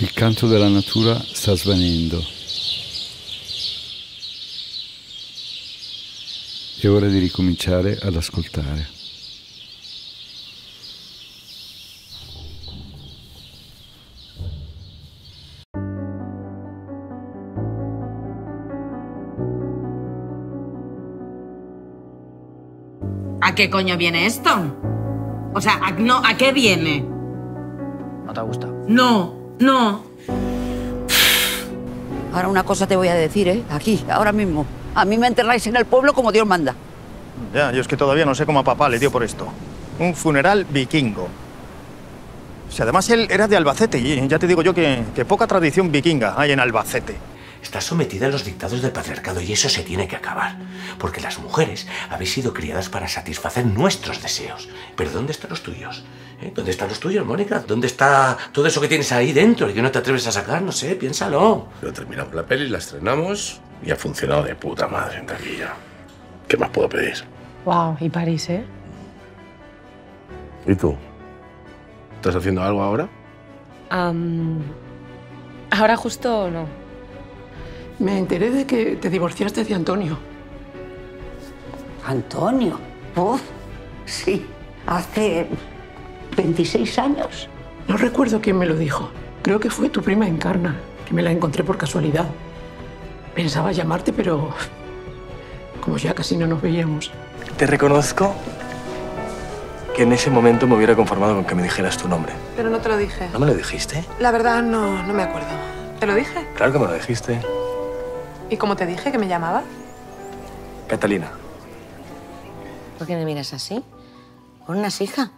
Il canto della natura sta svanendo. È ora di ricominciare ad ascoltare. ¿A qué coño viene esto? O sea, ¿a qué viene? ¿No te gusta? No. Ahora una cosa te voy a decir, ¿eh? Aquí, ahora mismo. A mí me enterráis en el pueblo como Dios manda. Ya, yo es que todavía no sé cómo a papá le dio por esto. Un funeral vikingo. Si además él era de Albacete, y ya te digo yo que poca tradición vikinga hay en Albacete. Está sometida a los dictados del patriarcado y eso se tiene que acabar. Porque las mujeres habéis sido criadas para satisfacer nuestros deseos. Pero ¿dónde están los tuyos? ¿Dónde están los tuyos, Mónica? ¿Dónde está todo eso que tienes ahí dentro y que no te atreves a sacar? No sé, piénsalo. Pero terminamos la peli, la estrenamos y ha funcionado de puta madre en taquilla. ¿Qué más puedo pedir? Wow, y París, ¿eh? ¿Y tú? ¿Estás haciendo algo ahora? Ahora justo no. Me enteré de que te divorciaste de Antonio. ¿Antonio? Uf, sí, hace 26 años. No recuerdo quién me lo dijo. Creo que fue tu prima Encarna, que me la encontré por casualidad. Pensaba llamarte, pero como ya casi no nos veíamos. Te reconozco que en ese momento me hubiera conformado con que me dijeras tu nombre. Pero no te lo dije. ¿No me lo dijiste? La verdad, no me acuerdo. ¿Te lo dije? Claro que me lo dijiste. ¿Y cómo te dije que me llamaba? Catalina. ¿Por qué me miras así? ¿Por unas hija?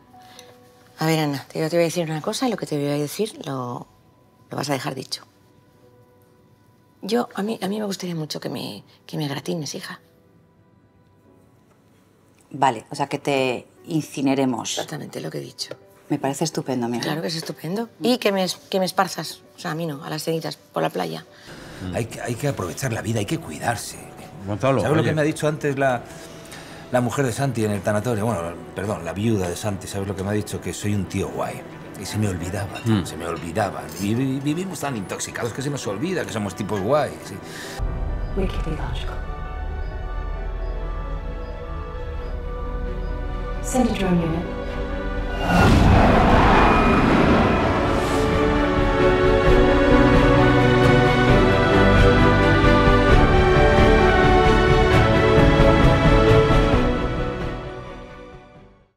A ver, Ana, yo te voy a decir una cosa y lo que te voy a decir lo vas a dejar dicho. A mí me gustaría mucho que me gratines, hija. Vale, o sea, que te incineremos. Exactamente lo que he dicho. Me parece estupendo, mira. Claro que es estupendo. Y que me esparzas, o sea, a mí no, a las cenitas por la playa. Hay que aprovechar la vida, hay que cuidarse. Gonzalo, ¿Sabes lo que me ha dicho antes la mujer de Santi en el tanatorio? Bueno, perdón, la viuda de Santi. ¿Sabes lo que me ha dicho? Que soy un tío guay. Y se me olvidaba, tío, se me olvidaba. Y vivimos tan intoxicados que se nos olvida que somos tipos guays. Sí. Send a drone unit.